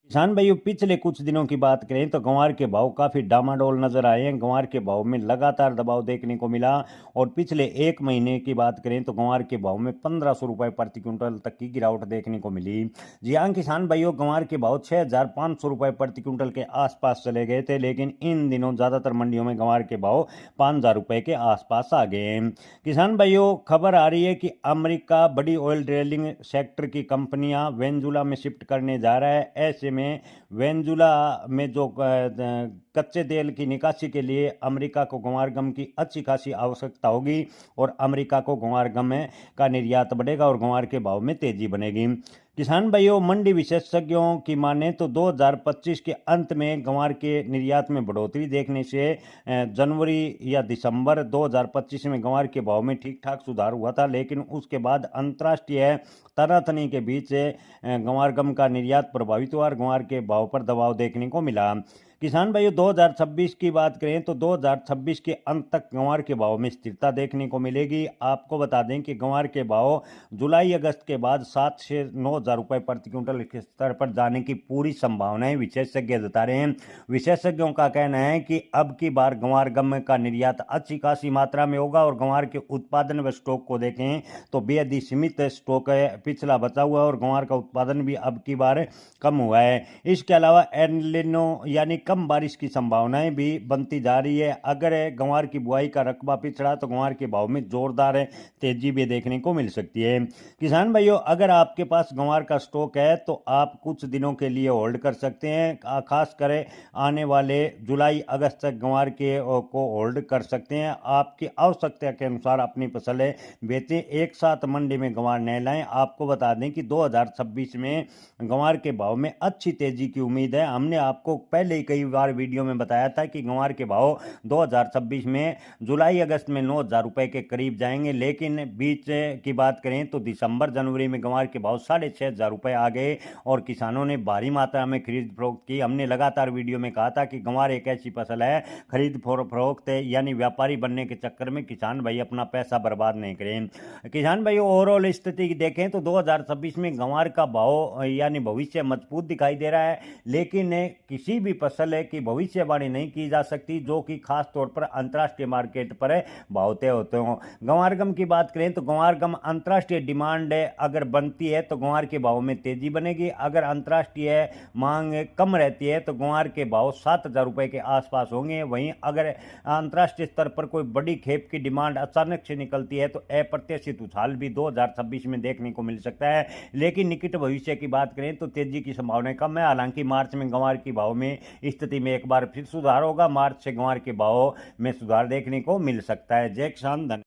किसान भाइयों, पिछले कुछ दिनों की बात करें तो ग्वार के भाव काफी डामाडोल नजर आए हैं। ग्वार के भाव में लगातार दबाव देखने को मिला और पिछले एक महीने की बात करें तो ग्वार के भाव में 1500 रुपए प्रति क्विंटल तक की गिरावट देखने को मिली। जी हाँ किसान भाइयों, ग्वार के भाव 6500 रुपए प्रति क्विंटल के आसपास चले गए थे, लेकिन इन दिनों ज्यादातर मंडियों में ग्वार के भाव 5000 रुपए के आसपास आ गए हैं। किसान भाइयों, खबर आ रही है कि अमेरिका बड़ी ऑयल ड्रिलिंग सेक्टर की कंपनियां वेनेजुला में शिफ्ट करने जा रहा है। ऐसे में वेनेजुला में जो कच्चे तेल की निकासी के लिए अमेरिका को ग्वार गम की अच्छी खासी आवश्यकता होगी और अमेरिका को ग्वार गम का निर्यात बढ़ेगा और ग्वार के भाव में तेजी बनेगी। किसान भाइयों, मंडी विशेषज्ञों की माने तो 2025 के अंत में ग्वार के निर्यात में बढ़ोतरी देखने से जनवरी या दिसंबर 2025 में ग्वार के भाव में ठीक ठाक सुधार हुआ था, लेकिन उसके बाद अंतर्राष्ट्रीय तनातनी के बीच ग्वार गम का निर्यात प्रभावित हुआ और ग्वार के भाव पर दबाव देखने को मिला। किसान भाइयों, 2026 की बात करें तो 2026 के अंत तक ग्वार के भाव में स्थिरता देखने को मिलेगी। आपको बता दें कि ग्वार के भाव जुलाई अगस्त के बाद 7 से 9 हजार रुपए प्रति क्विंटल के स्तर पर जाने की पूरी संभावनाएं विशेषज्ञ जता रहे हैं। विशेषज्ञों का कहना है कि अब की बार ग्वार गम का निर्यात अच्छी खासी मात्रा में होगा और ग्वार के उत्पादन व स्टॉक को देखें तो बेहद ही सीमित स्टॉक है, पिछला बचा हुआ है और ग्वार का उत्पादन भी अब की बार कम हुआ है। इसके अलावा एल निनो यानी कम बारिश की संभावनाएं भी बनती जा रही है। अगर ग्वार की बुआई का रकबा पिछड़ा तो ग्वार के भाव में जोरदार तेजी भी देखने को मिल सकती है। किसान भाइयों, अगर आपके पास ग्वार का स्टॉक है तो आप कुछ दिनों के लिए होल्ड कर सकते हैं। खास कर आने वाले जुलाई अगस्त तक ग्वार के को होल्ड कर सकते हैं। आपकी आवश्यकता के अनुसार अपनी फसल बेचें, एक साथ मंडी में ग्वार न लाएं। आपको बता दें कि 2026 में ग्वार के भाव में अच्छी तेजी की उम्मीद है। हमने आपको पहले ही कई बार वीडियो में बताया था कि ग्वार के भाव 2026 में जुलाई अगस्त में 9 हजार रुपए के करीब जाएंगे, लेकिन बीच की बात करें तो दिसंबर जनवरी में ग्वार के भाव 6500 रुपए आ गए और किसानों ने भारी मात्रा में खरीद फरोख्त की। हमने लगातार वीडियो में कहा था कि ग्वार एक ऐसी फसल है, खरीद फरोख्त यानी व्यापारी बनने के चक्कर में किसान भाई अपना पैसा बर्बाद नहीं करें। किसान भाई, ओवरऑल स्थिति देखें तो 2026 में ग्वार का भाव यानी भविष्य मजबूत दिखाई दे रहा है, लेकिन किसी भी फसल की भविष्यवाणी नहीं की जा सकती जो कि खास तौर पर अंतर्राष्ट्रीय मार्केट पर भाव तय होते हो। ग्वार गम की बात करें तो ग्वार गम अंतर्राष्ट्रीय डिमांड अगर बनती है तो ग्वार के भाव में तेजी बनेगी। अगर अंतर्राष्ट्रीय मांग कम रहती है तो ग्वार के भाव 7000 रुपए के आसपास होंगे। वहीं अगर अंतर्राष्ट्रीय स्तर पर कोई बड़ी खेप की डिमांड अचानक से निकलती है तो अप्रत्याशित उछाल भी 2026 में देखने को मिल सकता है, लेकिन निकट भविष्य की बात करें तो तेजी की संभावना कम है। हालांकि मार्च में ग्वार के भाव में स्थिति में एक बार फिर सुधार होगा। मार्च से ग्वार के भाव में सुधार देखने को मिल सकता है। जय किसान। धन्यवाद।